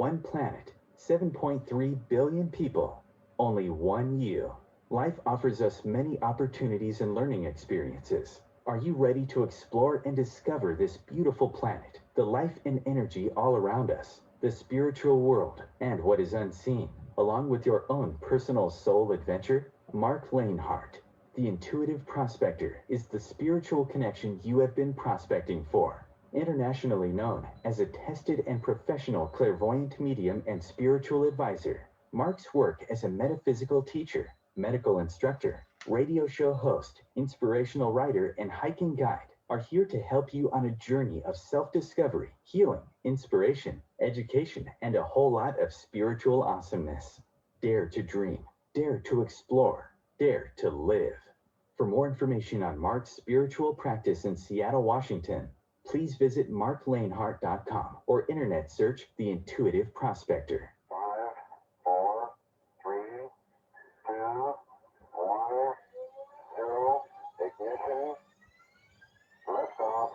One planet, 7.3 billion people, only one you. Life offers us many opportunities and learning experiences. Are you ready to explore and discover this beautiful planet, the life and energy all around us, the spiritual world, and what is unseen, along with your own personal soul adventure? Marc Lainhart, the Intuitive Prospector, is the spiritual connection you have been prospecting for. Internationally known as a tested and professional clairvoyant medium and spiritual advisor, Marc's work as a metaphysical teacher, medical instructor, radio show host, inspirational writer, and hiking guide are here to help you on a journey of self-discovery, healing, inspiration, education, and a whole lot of spiritual awesomeness. Dare to dream, dare to explore, dare to live. For more information on Marc's spiritual practice in Seattle, Washington, please visit marclainhart.com or internet search The Intuitive Prospector. 5, 4, 3, 2, 1, 0, ignition, liftoff.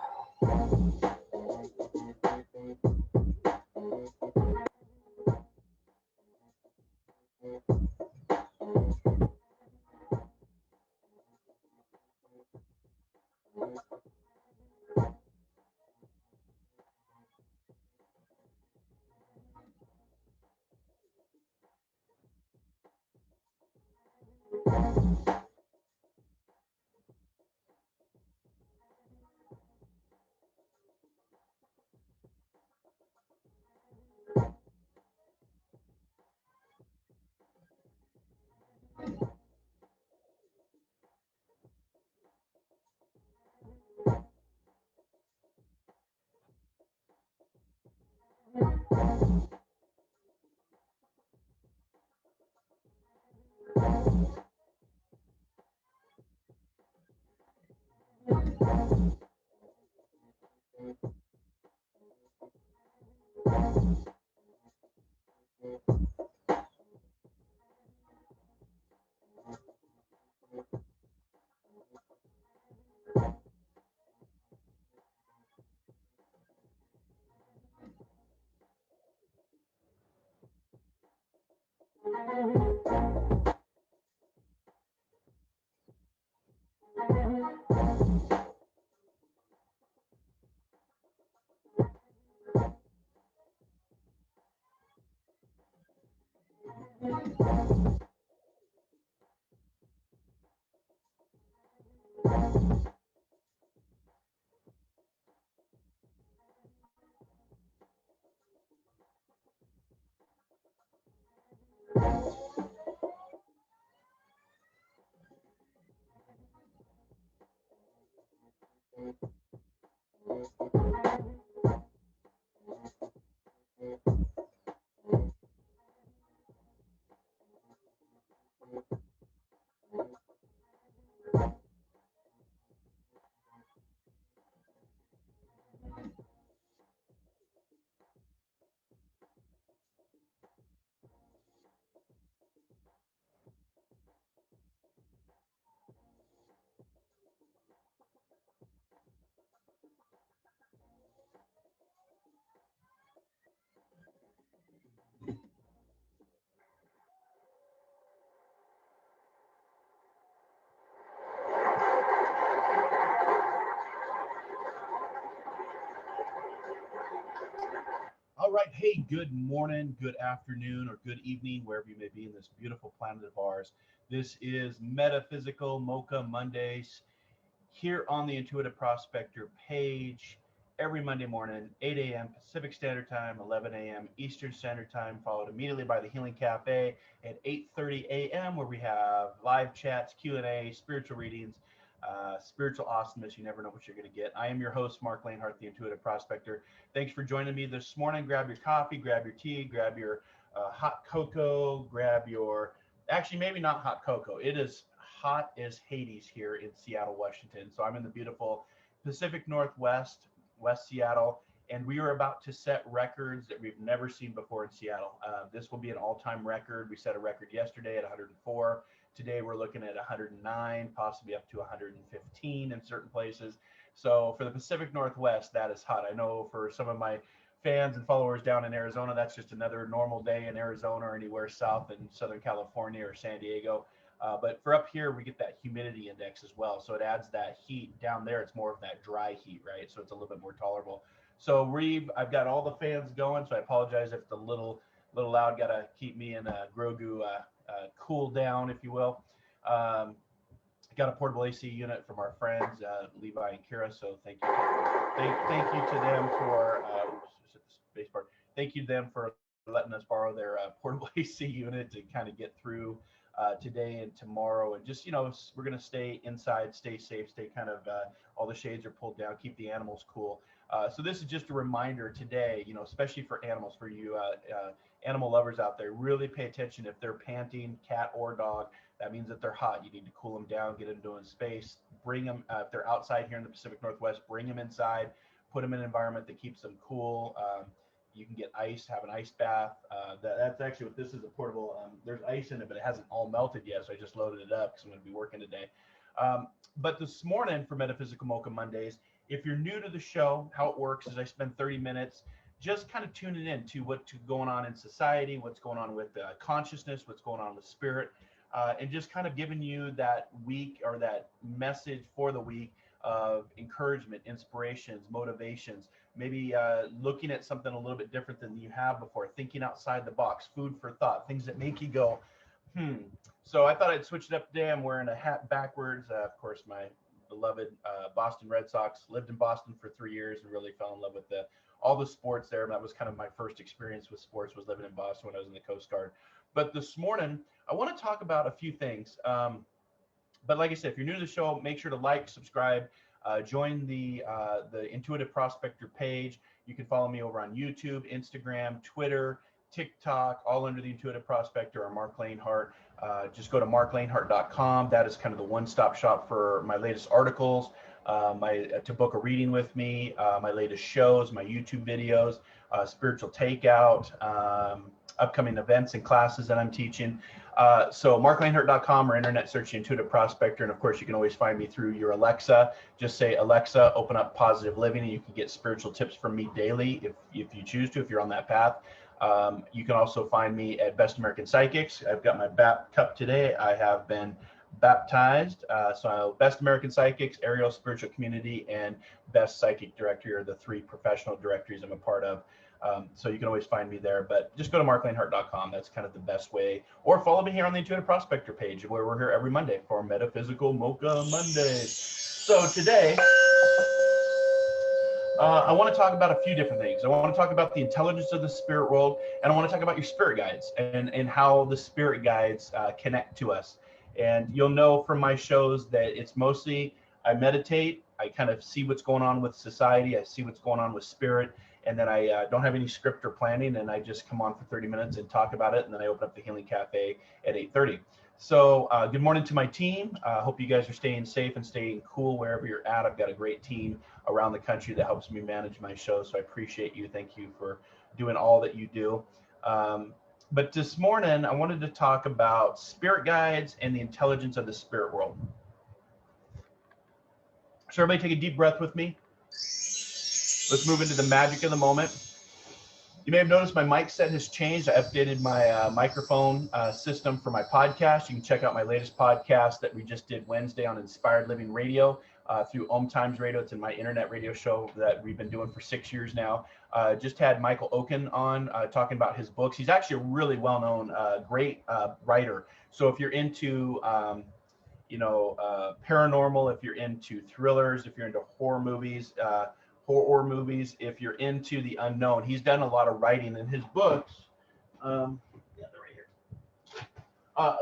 All right. Hey, good morning, good afternoon, or good evening, wherever you may be in this beautiful planet of ours. This is Metaphysical Mocha Mondays here on the Intuitive Prospector page every Monday morning, 8 a.m. Pacific Standard Time, 11 a.m. Eastern Standard Time, followed immediately by the Healing Cafe at 8:30 a.m., where we have live chats, Q&A, spiritual readings, spiritual awesomeness. You never know what you're going to get. I am your host, Marc Lainhart, the Intuitive Prospector. Thanks for joining me this morning. Grab your coffee, grab your tea, grab your hot cocoa, grab your, actually maybe not hot cocoa. It is hot as Hades here in Seattle, Washington. So I'm in the beautiful Pacific Northwest, West Seattle, and we are about to set records that we've never seen before in Seattle. This will be an all-time record. We set a record yesterday at 104. Today we're looking at 109, possibly up to 115 in certain places. So for the Pacific Northwest, that is hot. I know for some of my fans and followers down in Arizona, that's just another normal day in Arizona or anywhere south in Southern California or San Diego. But for up here, we get that humidity index as well. So it adds that heat. Down there, it's more of that dry heat, right? So it's a little bit more tolerable. So I've got all the fans going, so I apologize if it's a little loud. Got to keep me in a Grogu cool down, if you will. Got a portable AC unit from our friends Levi and Kira, so thank you to them for thank you to them for letting us borrow their portable AC unit to kind of get through today and tomorrow, and just we're going to stay inside, stay safe, stay kind of all the shades are pulled down, keep the animals cool. So this is just a reminder today, especially for animals, for you animal lovers out there, really pay attention. If they're panting, cat or dog, that means that they're hot. You need to cool them down, get them to a space, bring them, if they're outside here in the Pacific Northwest, bring them inside, put them in an environment that keeps them cool. You can get ice, have an ice bath. That's actually what this is, a portable. There's ice in it, but it hasn't all melted yet, so I just loaded it up because I'm going to be working today. But this morning for Metaphysical Mocha Mondays, if you're new to the show, how it works is I spend 30 minutes just kind of tuning in to what's going on in society, what's going on with consciousness, what's going on with spirit, and just kind of giving you that week or that message for the week of encouragement, inspirations, motivations, maybe looking at something a little bit different than you have before, thinking outside the box, food for thought, things that make you go, So I thought I'd switch it up today. I'm wearing a hat backwards. Of course, my beloved Boston Red Sox, lived in Boston for 3 years and really fell in love with all the sports there. That was kind of my first experience with sports, was living in Boston when I was in the Coast Guard. But this morning, I want to talk about a few things. But like I said, if you're new to the show, make sure to like, subscribe, join the Intuitive Prospector page. You can follow me over on YouTube, Instagram, Twitter, TikTok, all under the Intuitive Prospector or Marc Lainhart. Just go to marclainhart.com. That is kind of the one-stop shop for my latest articles, to book a reading with me, my latest shows, my YouTube videos, spiritual takeout, upcoming events and classes that I'm teaching. So marclainhart.com, or internet search Intuitive Prospector. And of course, you can always find me through your Alexa. Just say, Alexa, open up Positive Living, and you can get spiritual tips from me daily if you choose to, if you're on that path. You can also find me at Best American Psychics. I've got my BAP cup today. I have been baptized. So Best American Psychics, Ariel Spiritual Community, and Best Psychic Directory are the 3 professional directories I'm a part of. So you can always find me there, but just go to marclainhart.com. That's kind of the best way. Or follow me here on the Intuitive Prospector page, where we're here every Monday for Metaphysical Mocha Mondays. So today, I want to talk about a few different things. I want to talk about the intelligence of the spirit world, and I want to talk about your spirit guides and how the spirit guides connect to us. And you'll know from my shows that it's mostly, I meditate, I kind of see what's going on with society, I see what's going on with spirit, and then I don't have any script or planning, and I just come on for 30 minutes and talk about it, and then I open up the Healing Cafe at 8:30. So good morning to my team. Hope you guys are staying safe and staying cool wherever you're at. I've got a great team around the country that helps me manage my show, so I appreciate you. Thank you for doing all that you do. But this morning, I wanted to talk about spirit guides and the intelligence of the spirit world. So everybody take a deep breath with me. Let's move into the magic of the moment. You may have noticed my mic set has changed. I updated my microphone system for my podcast. You can check out my latest podcast that we just did Wednesday on Inspired Living Radio through Om Times Radio. It's in my internet radio show that we've been doing for 6 years now. Just had Michael Oken on talking about his books. He's actually a really well-known, great writer. So if you're into, paranormal, if you're into thrillers, if you're into horror movies, if you're into the unknown, he's done a lot of writing in his books. They're right here.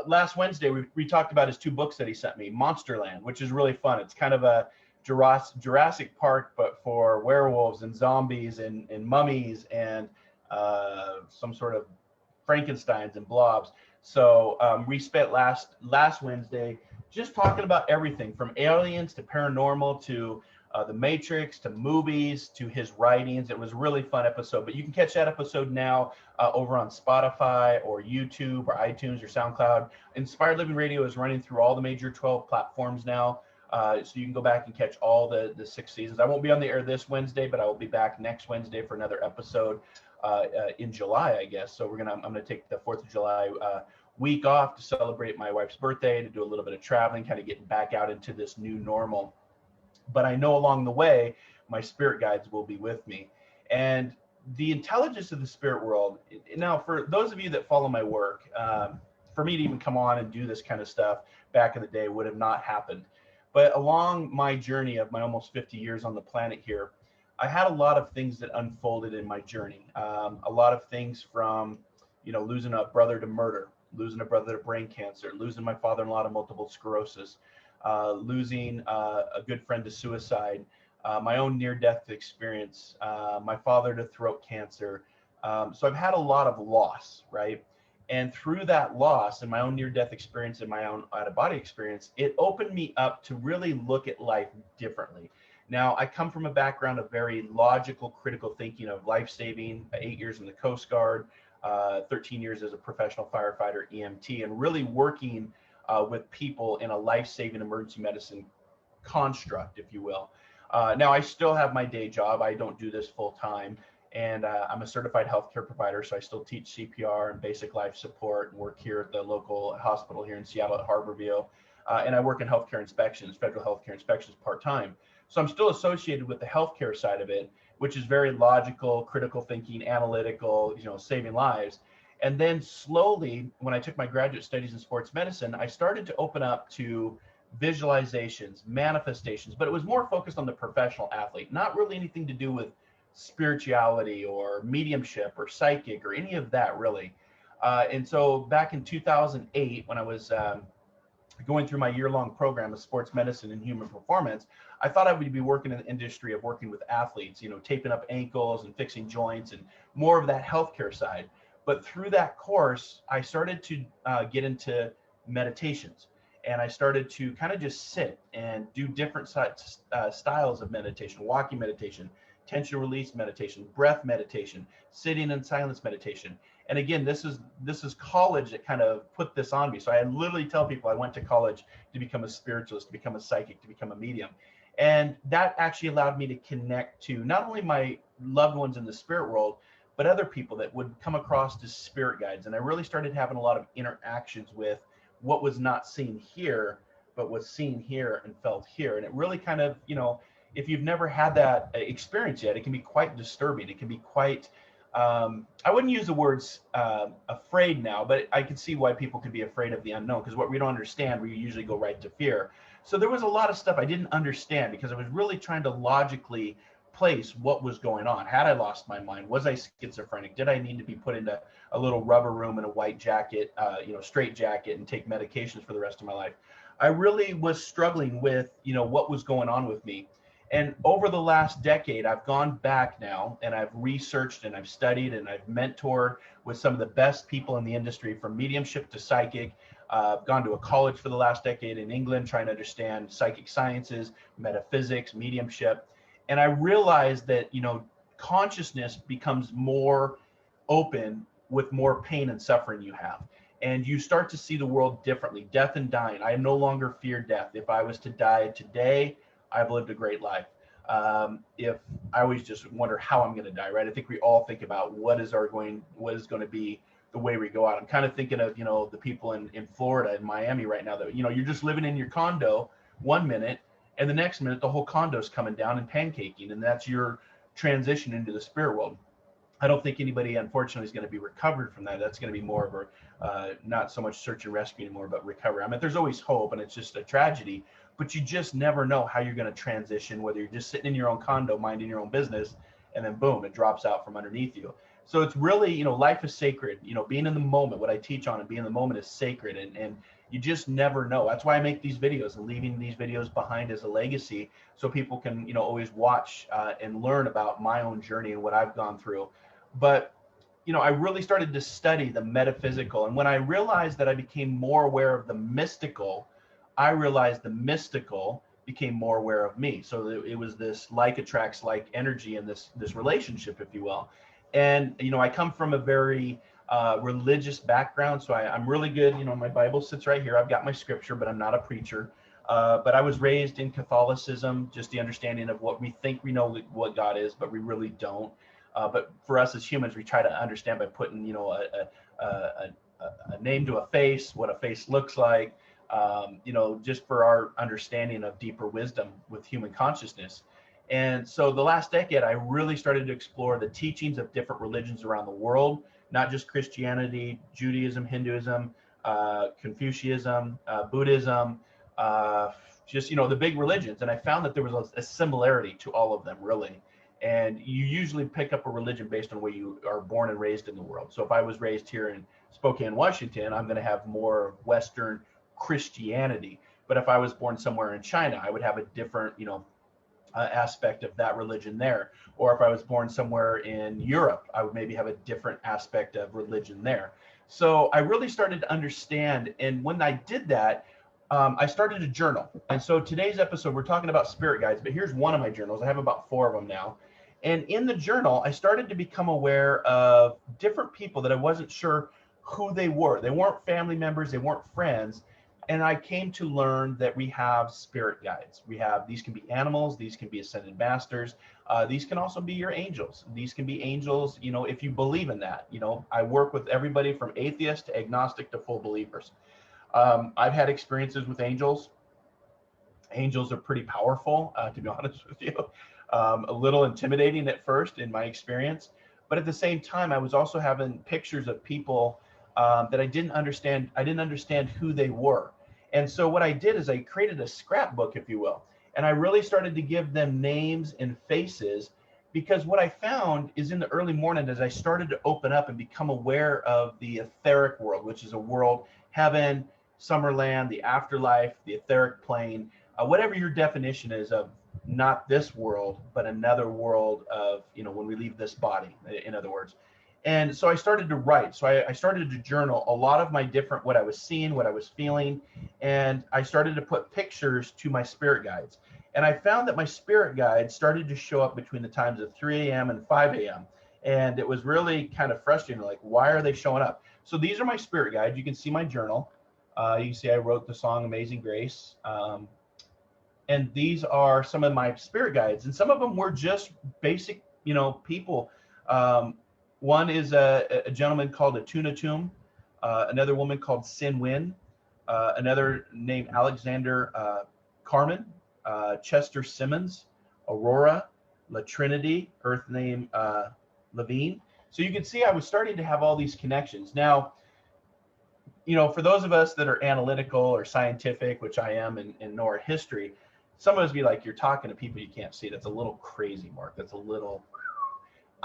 Last Wednesday, we talked about his 2 books that he sent me, Monsterland, which is really fun. It's kind of a Jurassic Park, but for werewolves and zombies and mummies and some sort of Frankensteins and blobs. So we spent last Wednesday just talking about everything from aliens to paranormal to the Matrix to movies to his writings. It was a really fun episode, but you can catch that episode now over on Spotify or YouTube or iTunes or SoundCloud. Inspired Living Radio is running through all the major 12 platforms now. So you can go back and catch all the 6 seasons. I won't be on the air this Wednesday, but I will be back next Wednesday for another episode in July, I guess. So I'm gonna take the 4th of July week off to celebrate my wife's birthday, to do a little bit of traveling, kind of getting back out into this new normal. But I know along the way, my spirit guides will be with me. And the intelligence of the spirit world, now for those of you that follow my work, for me to even come on and do this kind of stuff back in the day would have not happened. But along my journey of my almost 50 years on the planet here, I had a lot of things that unfolded in my journey. A lot of things from, losing a brother to murder, losing a brother to brain cancer, losing my father-in-law to multiple sclerosis, losing a good friend to suicide, my own near-death experience, my father to throat cancer. So I've had a lot of loss, right? And through that loss and my own near-death experience and my own out-of-body experience, it opened me up to really look at life differently. Now, I come from a background of very logical, critical thinking of life-saving, 8 years in the Coast Guard, 13 years as a professional firefighter, EMT, and really working with people in a life-saving emergency medicine construct, if you will. Now, I still have my day job. I don't do this full time. And I'm a certified healthcare provider, so I still teach CPR and basic life support and work here at the local hospital here in Seattle at Harborview. And I work in healthcare inspections, federal healthcare inspections part-time. So I'm still associated with the healthcare side of it, which is very logical, critical thinking, analytical, saving lives. And then slowly, when I took my graduate studies in sports medicine, I started to open up to visualizations, manifestations, but it was more focused on the professional athlete, not really anything to do with spirituality or mediumship or psychic or any of that really. And so back in 2008, when I was going through my year-long program of sports medicine and human performance, I thought I would be working in the industry of working with athletes, taping up ankles and fixing joints and more of that healthcare side. But through that course, I started to get into meditations. And I started to kind of just sit and do different styles of meditation, walking meditation, tension release meditation, breath meditation, sitting in silence meditation. And again, this is college that kind of put this on me. So I literally tell people I went to college to become a spiritualist, to become a psychic, to become a medium. And that actually allowed me to connect to not only my loved ones in the spirit world, but other people that would come across as spirit guides. And I really started having a lot of interactions with what was not seen here, but was seen here and felt here. And it really kind of, if you've never had that experience yet, it can be quite disturbing. It can be quite, I wouldn't use the words afraid now, but I can see why people could be afraid of the unknown, because what we don't understand, we usually go right to fear. So there was a lot of stuff I didn't understand because I was really trying to logically place what was going on. Had I lost my mind? Was I schizophrenic? Did I need to be put into a little rubber room in a white jacket, straight jacket, and take medications for the rest of my life? I really was struggling with, what was going on with me. And over the last decade, I've gone back now and I've researched and I've studied and I've mentored with some of the best people in the industry, from mediumship to psychic. I've gone to a college for the last decade in England trying to understand psychic sciences, metaphysics, mediumship. And I realized that, consciousness becomes more open with more pain and suffering you have. And you start to see the world differently. Death and dying. I no longer fear death. If I was to die today, I've lived a great life. If I always just wonder how I'm going to die, right? I think we all think about what is going to be the way we go out. I'm kind of thinking of, the people in Florida and Miami right now that, you're just living in your condo one minute, and the next minute the whole condo's coming down and pancaking, and that's your transition into the spirit world. I don't think anybody, unfortunately, is going to be recovered from that. That's going to be more of a, not so much search and rescue anymore, but recovery. I mean, there's always hope, and it's just a tragedy, but you just never know how you're going to transition, whether you're just sitting in your own condo, minding your own business, and then boom, it drops out from underneath you. So it's really, life is sacred. Being in the moment, what I teach on and being in the moment is sacred, and you just never know. That's why I make these videos and leaving these videos behind as a legacy, so people can, always watch and learn about my own journey and what I've gone through. But, I really started to study the metaphysical. And when I realized that I became more aware of the mystical, I realized the mystical became more aware of me. So it was this like attracts like energy in this relationship, if you will. And, I come from a very religious background. So I'm really good. My Bible sits right here. I've got my scripture, but I'm not a preacher. But I was raised in Catholicism, just the understanding of what we think we know what God is, but we really don't. But for us as humans, we try to understand by putting, a name to a face, what a face looks like, just for our understanding of deeper wisdom with human consciousness. And so the last decade, I really started to explore the teachings of different religions around the world, not just Christianity, Judaism, Hinduism, Confucianism, Buddhism, the big religions. And I found that there was a similarity to all of them, really. And you usually pick up a religion based on where you are born and raised in the world. So if I was raised here in Spokane, Washington, I'm going to have more Western Christianity. But if I was born somewhere in China, I would have a different, aspect of that religion there. Or if I was born somewhere in Europe, I would maybe have a different aspect of religion there. So I really started to understand. And when I did that, I started to journal. And so today's episode, we're talking about spirit guides, but here's one of my journals. I have about 4 of them now. And in the journal, I started to become aware of different people that I wasn't sure who they were. They weren't family members, they weren't friends. And I came to learn that we have spirit guides. These can be animals, these can be ascended masters. These can also be your angels. These can be angels, if you believe in that. I work with everybody from atheist to agnostic to full believers. I've had experiences with angels. Angels are pretty powerful, to be honest with you. A little intimidating at first in my experience. But at the same time, I was also having pictures of people that I didn't understand. I didn't understand who they were. And so what I did is I created a scrapbook, if you will. And I really started to give them names and faces, because what I found is in the early morning, as I started to open up and become aware of the etheric world, which is a world, heaven, Summerland, the afterlife, the etheric plane, whatever your definition is of not this world, but another world of, when we leave this body, in other words. And so I started to write. So I started to journal a lot of my different, what I was seeing, what I was feeling. And I started to put pictures to my spirit guides. And I found that my spirit guides started to show up between the times of 3 a.m. and 5 a.m. And it was really kind of frustrating. Like, why are they showing up? So these are my spirit guides. You can see my journal. You can see I wrote the song Amazing Grace. And these are some of my spirit guides. And some of them were just basic, people. One is a gentleman called Atunatum, another woman called Sin Win, another named Alexander Carmen, Chester Simmons, Aurora, La Trinity, Earth name Levine. So you can see I was starting to have all these connections. Now, for those of us that are analytical or scientific, which I am, and know our history, some of us be like, you're talking to people you can't see. That's a little crazy, Mark. That's a little...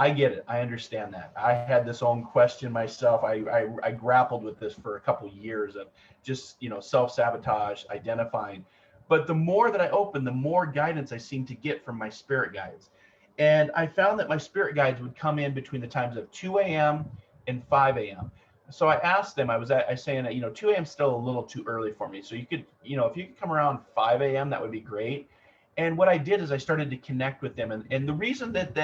I get it. I understand that. I had this own question myself. I grappled with this for a couple of years of just, self-sabotage, identifying. But the more that I opened, the more guidance I seemed to get from my spirit guides. And I found that my spirit guides would come in between the times of 2 a.m. and 5 a.m. So I asked them, I was saying that, 2 a.m. is still a little too early for me. So you could, if you could come around 5 a.m., that would be great. And what I did is I started to connect with them. And the reason that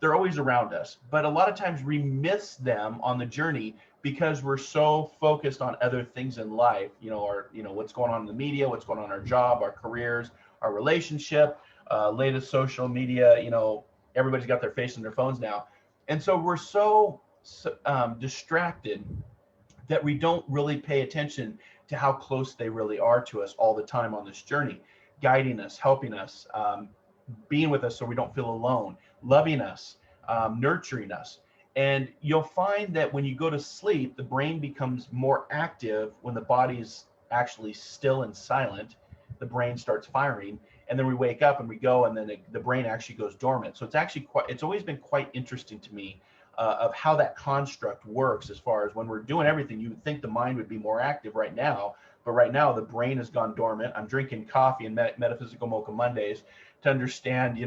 they're always around us, but a lot of times we miss them on the journey because we're so focused on other things in life, what's going on in the media, what's going on in our job, our careers, our relationship, latest social media, everybody's got their face on their phones now. And so we're so distracted that we don't really pay attention to how close they really are to us all the time on this journey, guiding us, helping us, being with us so we don't feel alone, loving us, nurturing us. And you'll find that when you go to sleep, the brain becomes more active. When the body is actually still and silent, the brain starts firing, and then we wake up and we go, and then the brain actually goes dormant. So it's always been quite interesting to me of how that construct works, as far as when we're doing everything, you would think the mind would be more active right now, but right now the brain has gone dormant. I'm drinking coffee and Metaphysical Mocha Mondays to understand,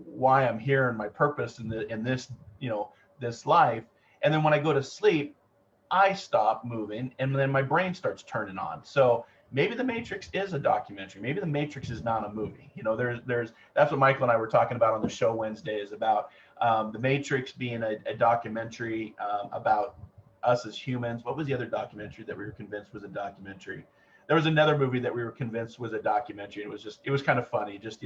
why I'm here and my purpose in this, this life. And then when I go to sleep, I stop moving, and then my brain starts turning on. So maybe The Matrix is a documentary. Maybe The Matrix is not a movie. That's what Michael and I were talking about on the show Wednesday, is about The Matrix being a documentary about us as humans. What was the other documentary that we were convinced was a documentary? there was another movie that we were convinced was a documentary. It was kind of funny. Just,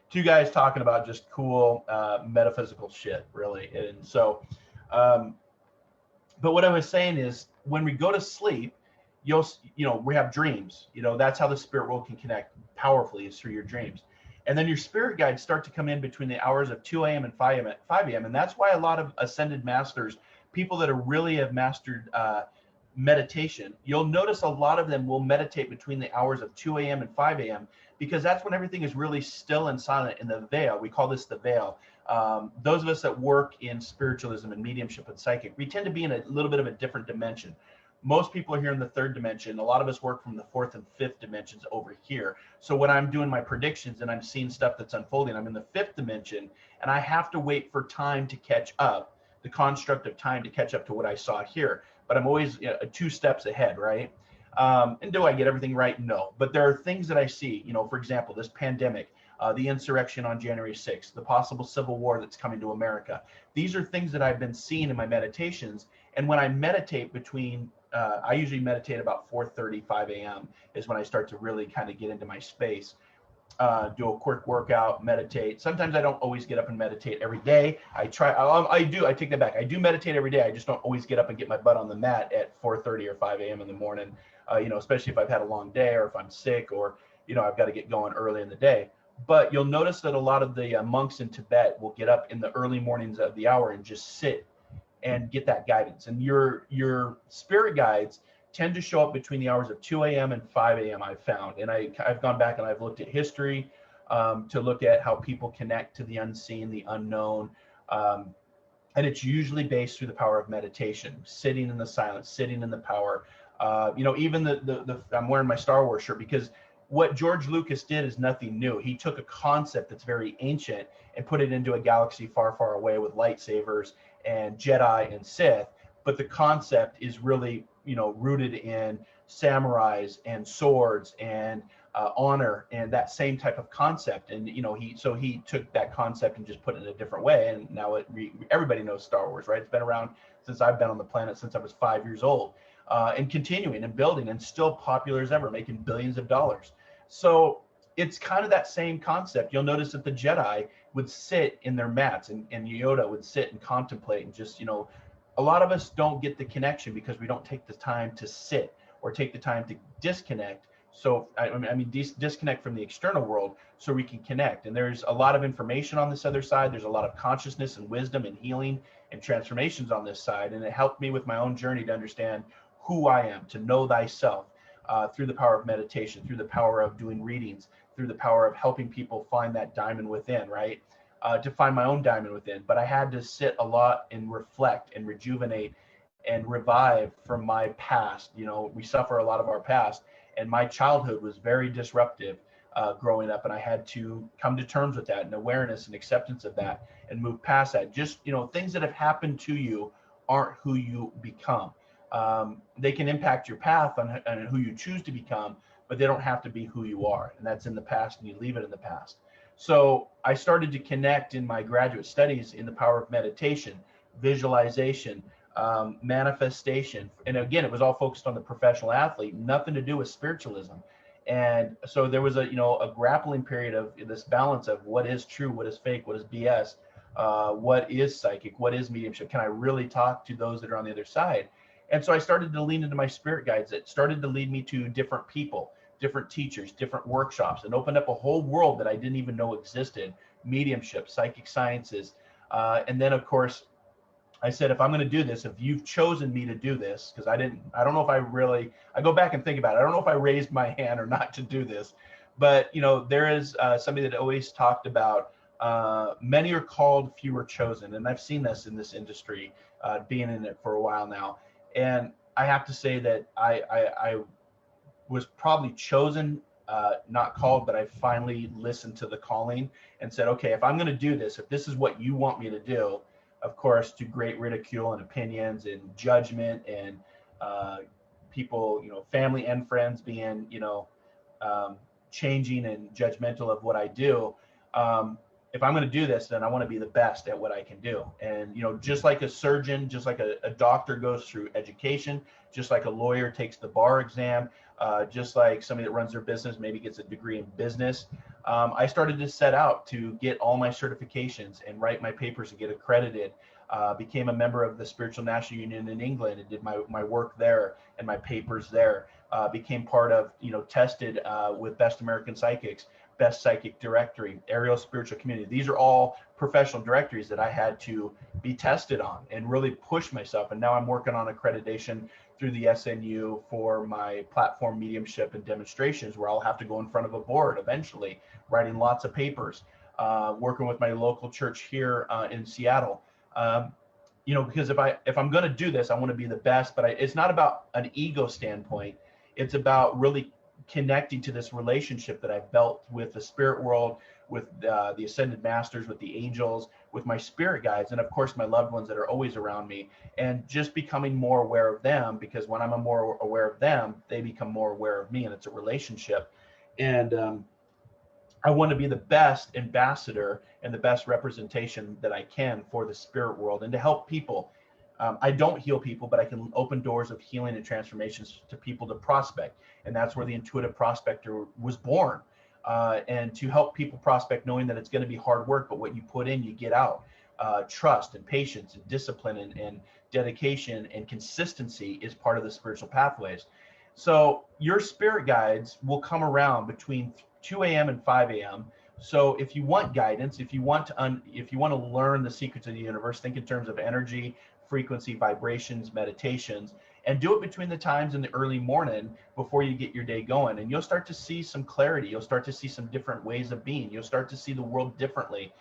two guys talking about just cool metaphysical shit, really. And so, but what I was saying is when we go to sleep, we have dreams. That's how the spirit world can connect powerfully, is through your dreams. And then your spirit guides start to come in between the hours of 2 a.m. and 5 a.m. And that's why a lot of ascended masters, people that really have mastered meditation, you'll notice a lot of them will meditate between the hours of 2 a.m. and 5 a.m. because that's when everything is really still and silent in the veil. We call this the veil. Those of us that work in spiritualism and mediumship and psychic, we tend to be in a little bit of a different dimension. Most people are here in the third dimension. A lot of us work from the fourth and fifth dimensions over here. So when I'm doing my predictions and I'm seeing stuff that's unfolding, I'm in the fifth dimension, and I have to wait for time to catch up, the construct of time to catch up to what I saw here. But I'm always 2 steps ahead, right? And do I get everything right? No. But there are things that I see, for example, this pandemic, the insurrection on January 6th, the possible civil war that's coming to America. These are things that I've been seeing in my meditations. And when I meditate I usually meditate about 4:30, 5 a.m. is when I start to really kind of get into my space. Do a quick workout, meditate. Sometimes I don't always get up and meditate every day. I take that back. I do meditate every day. I just don't always get up and get my butt on the mat at 4:30 or 5 a.m. in the morning, especially if I've had a long day or if I'm sick or, I've got to get going early in the day. But you'll notice that a lot of the monks in Tibet will get up in the early mornings of the hour and just sit and get that guidance. And your spirit guides tend to show up between the hours of 2 a.m. and 5 a.m. I've found. And I've gone back and I've looked at history to look at how people connect to the unseen, the unknown. And it's usually based through the power of meditation, sitting in the silence, sitting in the power. Even I'm wearing my Star Wars shirt because what George Lucas did is nothing new. He took a concept that's very ancient and put it into a galaxy far, far away with lightsabers and Jedi and Sith. But the concept is really, rooted in samurais and swords and honor and that same type of concept. And, he took that concept and just put it in a different way. And now everybody knows Star Wars, right? It's been around since I've been on the planet, since I was 5 years old, and continuing and building and still popular as ever, making billions of dollars. So it's kind of that same concept. You'll notice that the Jedi would sit in their mats and Yoda would sit and contemplate and just, a lot of us don't get the connection because we don't take the time to sit or take the time to disconnect. So, disconnect from the external world so we can connect. And there's a lot of information on this other side. There's a lot of consciousness and wisdom and healing and transformations on this side. And it helped me with my own journey to understand who I am, to know thyself through the power of meditation, through the power of doing readings, through the power of helping people find that diamond within, right? To find my own diamond within. But I had to sit a lot and reflect and rejuvenate and revive from my past. We suffer a lot of our past, and my childhood was very disruptive growing up, and I had to come to terms with that and awareness and acceptance of that and move past that. Just, things that have happened to you aren't who you become. They can impact your path on who you choose to become, but they don't have to be who you are. And that's in the past, and you leave it in the past. So I started to connect in my graduate studies in the power of meditation, visualization, manifestation. And again, it was all focused on the professional athlete, nothing to do with spiritualism. And so there was a grappling period of this balance of what is true, what is fake, what is BS, what is psychic, what is mediumship. Can I really talk to those that are on the other side? And so I started to lean into my spirit guides that started to lead me to different people, different teachers, different workshops, and opened up a whole world that I didn't even know existed, mediumship, psychic sciences. And then, of course, I said, if I'm going to do this, if you've chosen me to do this, because I don't know if I go back and think about it. I don't know if I raised my hand or not to do this, but, there is somebody that always talked about many are called, few are chosen. And I've seen this in this industry, being in it for a while now. And I have to say that I was probably chosen, not called, but I finally listened to the calling and said, okay, if I'm going to do this, if this is what you want me to do, of course, to great ridicule and opinions and judgment and people, family and friends being, changing and judgmental of what I do. if I'm going to do this, then I want to be the best at what I can do. And, you know, just like a surgeon, just like a doctor goes through education, just like a lawyer takes the bar exam, just like somebody that runs their business maybe gets a degree in business. I started to set out to get all my certifications and write my papers and get accredited. Became a member of the Spiritual National Union in England and did my work there and my papers there. Became part of, you know, tested with Best American Psychics, Best Psychic Directory, Aerial Spiritual Community. These are all professional directories that I had to be tested on and really push myself. And now I'm working on accreditation through the SNU for my platform mediumship and demonstrations, where I'll have to go in front of a board eventually, writing lots of papers, working with my local church here in Seattle. You know, because if I'm going to do this, I want to be the best, but it's not about an ego standpoint. It's about really connecting to this relationship that I've built with the spirit world, with the ascended masters, with the angels, with my spirit guides, and of course my loved ones that are always around me, and just becoming more aware of them, because when I'm more aware of them, they become more aware of me, and it's a relationship. And I want to be the best ambassador and the best representation that I can for the spirit world and to help people. I don't heal people, but I can open doors of healing and transformations to people to prospect. And that's where the Intuitive Prospector was born. And to help people prospect, knowing that it's going to be hard work, but what you put in, you get out. Trust and patience and discipline and dedication and consistency is part of the spiritual pathways. So your spirit guides will come around between 2 a.m. and 5 a.m. So if you want guidance, if you want to learn the secrets of the universe, think in terms of energy, frequency, vibrations, meditations, and do it between the times in the early morning before you get your day going. And you'll start to see some clarity. You'll start to see some different ways of being. You'll start to see the world differently.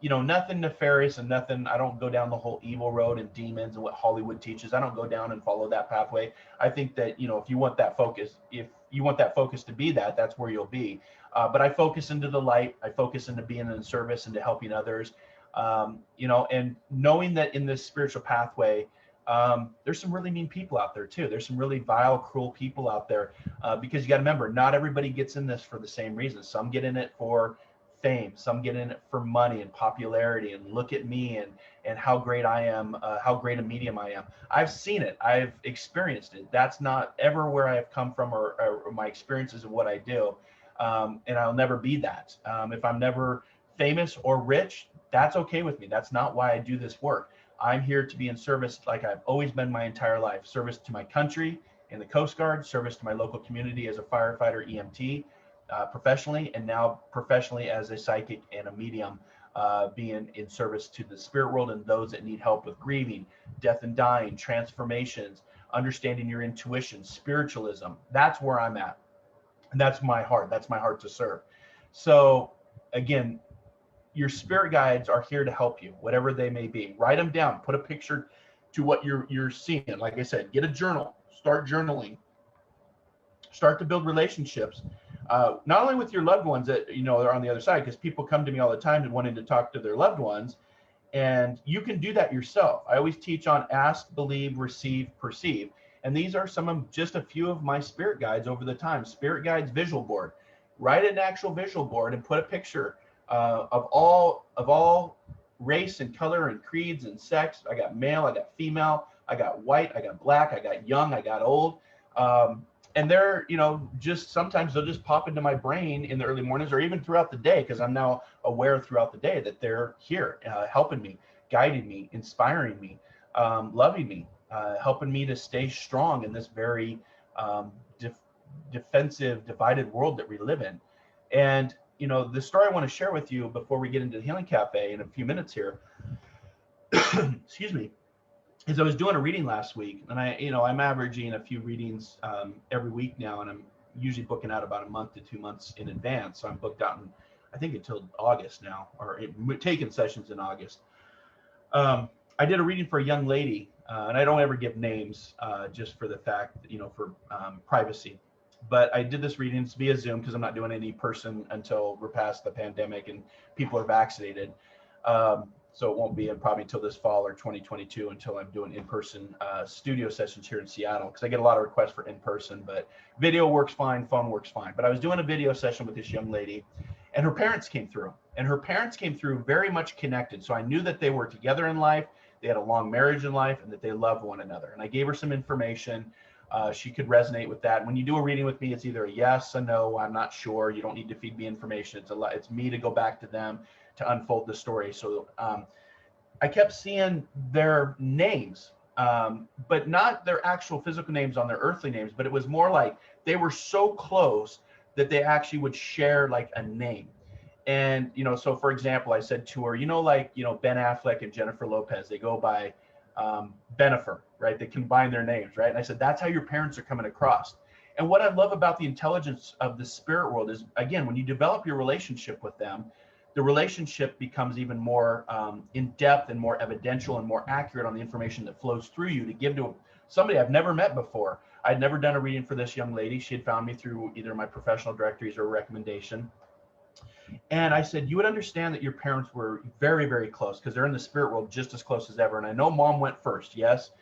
You know, nothing nefarious and nothing, I don't go down the whole evil road and demons and what Hollywood teaches. I don't go down and follow that pathway. I think that, you know, if you want that focus to be that, that's where you'll be. But I focus into the light. I focus into being in service and to helping others. You know, and knowing that in this spiritual pathway, there's some really mean people out there too. There's some really vile, cruel people out there, because you got to remember, not everybody gets in this for the same reason. Some get in it for fame, some get in it for money and popularity and look at me and how great I am, how great a medium I am. I've seen it. I've experienced it. That's not ever where I have come from or my experiences of what I do. And I'll never be that. If I'm never famous or rich, that's okay with me. That's not why I do this work. I'm here to be in service, like I've always been my entire life. Service to my country in the Coast Guard, service to my local community as a firefighter, EMT, professionally, and now professionally as a psychic and a medium, being in service to the spirit world and those that need help with grieving, death and dying, transformations, understanding your intuition, spiritualism. That's where I'm at. And that's my heart. That's my heart to serve. So again, your spirit guides are here to help you, whatever they may be. Write them down, put a picture to what you're seeing. Like I said, get a journal, start journaling, start to build relationships, not only with your loved ones that, you know, are on the other side, because people come to me all the time and wanting to talk to their loved ones, and you can do that yourself. I always teach on ask, believe, receive, perceive. And these are just a few of my spirit guides over the time. Spirit guides visual board. Write an actual visual board and put a picture of all race and color and creeds and sex. I got male, I got female, I got white, I got black, I got young, I got old. And they're, you know, just sometimes they'll just pop into my brain in the early mornings or even throughout the day, because I'm now aware throughout the day that they're here, helping me, guiding me, inspiring me, loving me, helping me to stay strong in this very defensive, divided world that we live in. And you know, the story I want to share with you before we get into the Healing Cafe in a few minutes here, excuse me, is I was doing a reading last week, and I'm averaging a few readings every week now, and I'm usually booking out about a month to 2 months in advance. So I'm booked out I think until August now, or taking sessions in August. I did a reading for a young lady, and I don't ever give names just for the fact, you know, for privacy. But I did this reading via Zoom because I'm not doing any person until we're past the pandemic and people are vaccinated. So it won't be probably until this fall or 2022 until I'm doing in-person studio sessions here in Seattle, because I get a lot of requests for in-person, but video works fine, phone works fine. But I was doing a video session with this young lady, And her parents came through, and her parents came through very much connected. So I knew that they were together in life, they had a long marriage in life, and that they loved one another. And I gave her some information. She could resonate with that. When you do a reading with me, it's either a yes, a no, I'm not sure. You don't need to feed me information. It's me to go back to them to unfold the story. So I kept seeing their names, but not their actual physical names on their earthly names, but it was more like they were so close that they actually would share like a name. And, so for example, I said to her, Ben Affleck and Jennifer Lopez, they go by Benifer, right? They combine their names, right? And I said, that's how your parents are coming across. And what I love about the intelligence of the spirit world is, again, when you develop your relationship with them, the relationship becomes even more in depth and more evidential and more accurate on the information that flows through you to give to somebody I've never met before. I'd never done a reading for this young lady. She had found me through either my professional directories or a recommendation. And I said, you would understand that your parents were very, very close because they're in the spirit world just as close as ever. And I know mom went first. Yes.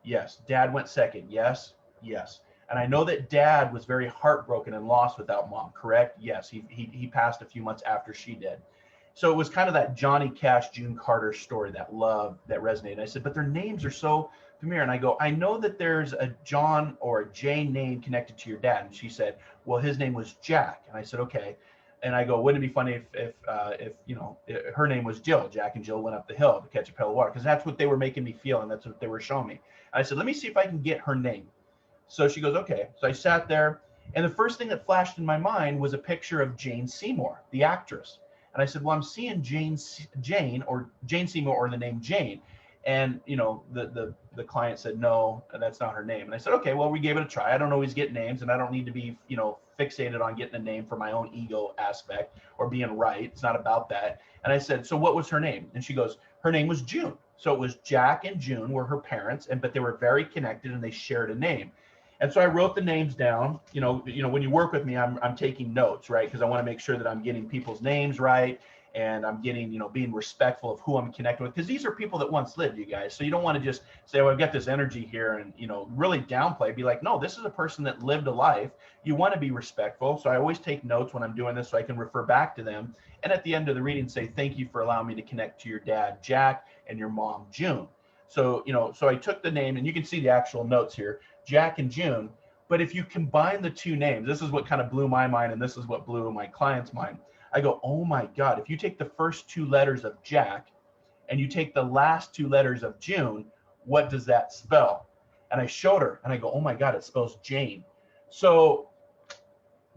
Yes. Dad went second. Yes. Yes. And I know that dad was very heartbroken and lost without mom. Correct? Yes. He passed a few months after she did. So it was kind of that Johnny Cash, June Carter story, that love that resonated. I said, but their names are so familiar. And I go, I know that there's a John or a Jane name connected to your dad. And she said, well, his name was Jack. And I said, okay. And I go, wouldn't it be funny if her name was Jill? Jack and Jill went up the hill to catch a pail of water, because that's what they were making me feel, and that's what they were showing me. And I said, let me see if I can get her name. So she goes, okay. So I sat there, and the first thing that flashed in my mind was a picture of Jane Seymour, the actress. And I said, well, I'm seeing Jane Seymour, or the name Jane. And the client said, no, that's not her name. And I said, okay, well, we gave it a try. I don't always get names, and I don't need to be fixated on getting a name for my own ego aspect or being right. It's not about that. And I said, so what was her name? And she goes, her name was June. So it was Jack and June were her parents, but they were very connected and they shared a name. And so I wrote the names down. When you work with me, I'm taking notes, right? Because I want to make sure that I'm getting people's names right, and I'm getting, being respectful of who I'm connecting with, because these are people that once lived, you guys. So you don't want to just say, oh, I've got this energy here, and, really downplay. Be like, no, this is a person that lived a life. You want to be respectful. So I always take notes when I'm doing this so I can refer back to them. And at the end of the reading, say, thank you for allowing me to connect to your dad, Jack, and your mom, June. So, so I took the name, and you can see the actual notes here, Jack and June. But if you combine the two names, this is what kind of blew my mind, and this is what blew my client's mind. I go, oh my God, if you take the first two letters of Jack and you take the last two letters of June, what does that spell? And I showed her, and I go, oh my God, it spells Jane. So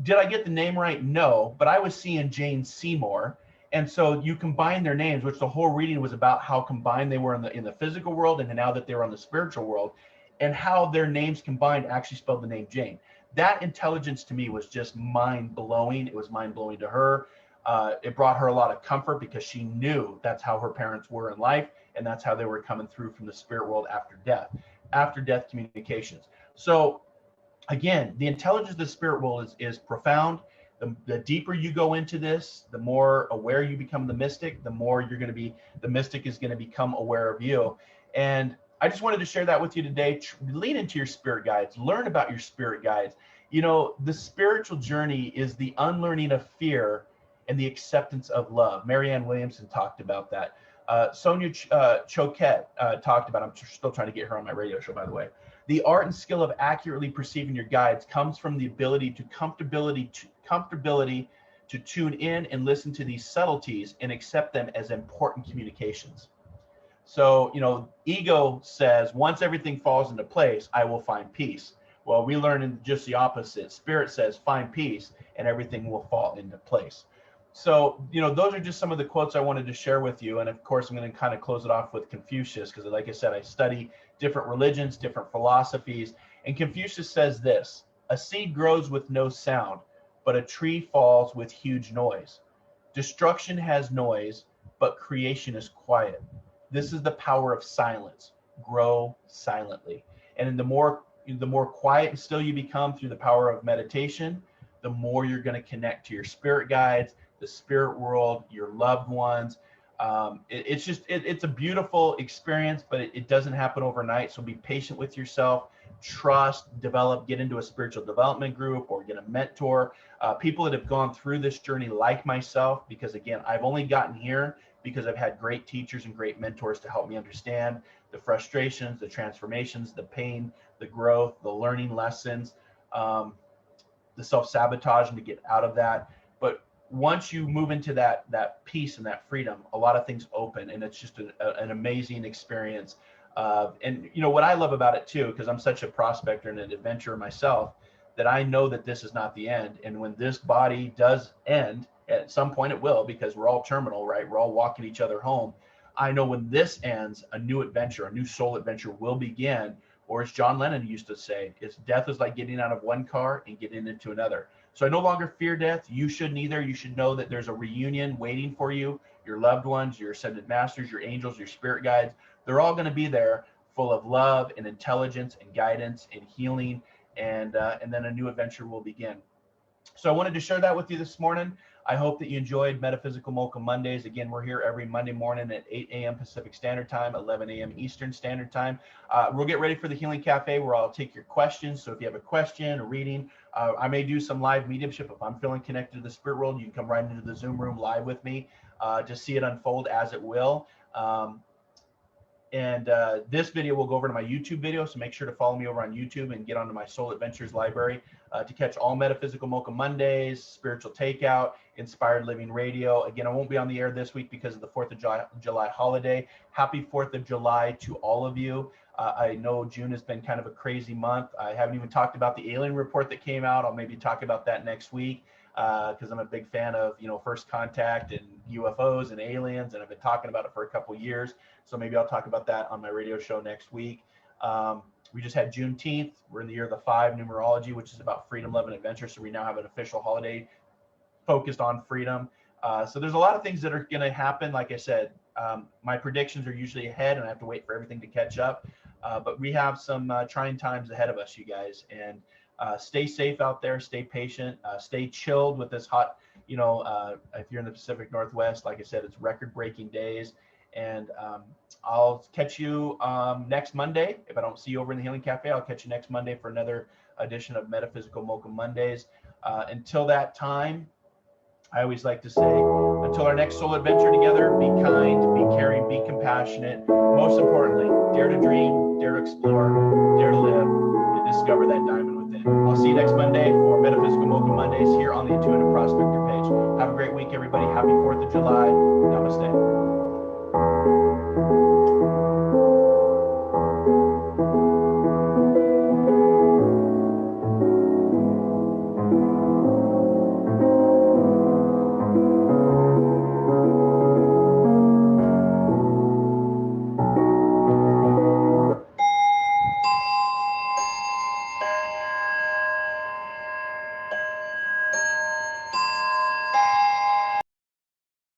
did I get the name right? No, but I was seeing Jane Seymour. And so you combine their names, which the whole reading was about how combined they were in the physical world, and now that they were on the spiritual world, and how their names combined actually spelled the name Jane. That intelligence to me was just mind-blowing. It was mind-blowing to her. It brought her a lot of comfort, because she knew that's how her parents were in life, and that's how they were coming through from the spirit world after death communications. So again, the intelligence of the spirit world is profound. The deeper you go into this, the more aware you become the mystic, the more the mystic is going to become aware of you. And I just wanted to share that with you today. Lean into your spirit guides, learn about your spirit guides. The spiritual journey is the unlearning of fear and the acceptance of love. Marianne Williamson talked about that. Sonia Choquette talked about, I'm still trying to get her on my radio show, by the way. The art and skill of accurately perceiving your guides comes from the ability to comfortability to tune in and listen to these subtleties and accept them as important communications. So, ego says, once everything falls into place, I will find peace. Well, we learn in just the opposite. Spirit says, find peace, and everything will fall into place. So, those are just some of the quotes I wanted to share with you. And of course, I'm going to kind of close it off with Confucius, because like I said, I study different religions, different philosophies. And Confucius says this: a seed grows with no sound, but a tree falls with huge noise. Destruction has noise, but creation is quiet. This is the power of silence. Grow silently. And the more quiet and still you become through the power of meditation, the more you're going to connect to your spirit guides, the spirit world, your loved ones. It's a beautiful experience, but it doesn't happen overnight. So be patient with yourself. trust, get into a spiritual development group or get a mentor, people that have gone through this journey like myself, because again, I've only gotten here because I've had great teachers and great mentors to help me understand the frustrations, the transformations, the pain, the growth, the learning lessons, the self-sabotage, and to get out of that. But once you move into that peace and that freedom, a lot of things open, and it's just an amazing experience. And you know what I love about it too, because I'm such a prospector and an adventurer myself, that I know that this is not the end. And when this body does end, at some point it will, because we're all terminal, right? We're all walking each other home. I know when this ends, a new adventure, a new soul adventure will begin. Or as John Lennon used to say, death is like getting out of one car and getting into another. So I no longer fear death. You shouldn't either. You should know that there's a reunion waiting for you. Your loved ones, your ascended masters, your angels, your spirit guides, they're all going to be there, full of love and intelligence and guidance and healing. And then a new adventure will begin. So I wanted to share that with you this morning. I hope that you enjoyed Metaphysical Mocha Mondays. Again, we're here every Monday morning at 8 a.m. Pacific Standard Time, 11 a.m. Eastern Standard Time. We'll get ready for the Healing Cafe, where I'll take your questions. So if you have a question, a reading, I may do some live mediumship. If I'm feeling connected to the spirit world, you can come right into the Zoom room live with me to see it unfold as it will. This video will go over to my YouTube video, so make sure to follow me over on YouTube and get onto my Soul Adventures library to catch all Metaphysical Mocha Mondays, Spiritual Takeout, Inspired Living Radio. Again, I won't be on the air this week because of the 4th of July holiday. Happy 4th of July to all of you. I know June has been kind of a crazy month. I haven't even talked about the alien report that came out. I'll maybe talk about that next week because I'm a big fan of, first contact and UFOs and aliens, and I've been talking about it for a couple years. So maybe I'll talk about that on my radio show next week. We just had Juneteenth. We're in the year of the 5 numerology, which is about freedom, love, and adventure. So we now have an official holiday focused on freedom. So there's a lot of things that are going to happen. Like I said, my predictions are usually ahead, and I have to wait for everything to catch up. But we have some trying times ahead of us, you guys. And stay safe out there. Stay patient. Stay chilled with this hot, if you're in the Pacific Northwest, like I said, it's record-breaking days. And I'll catch you next Monday. If I don't see you over in the Healing Cafe, I'll catch you next Monday for another edition of Metaphysical Mocha Mondays. Until that time, I always like to say, until our next soul adventure together, be kind, be caring, be compassionate. Most importantly, dare to dream, dare to explore, dare to live, and discover that diamond within. I'll see you next Monday for Metaphysical Mocha Mondays here on the Intuitive Prospector page. Have a great week, everybody. Happy 4th of July.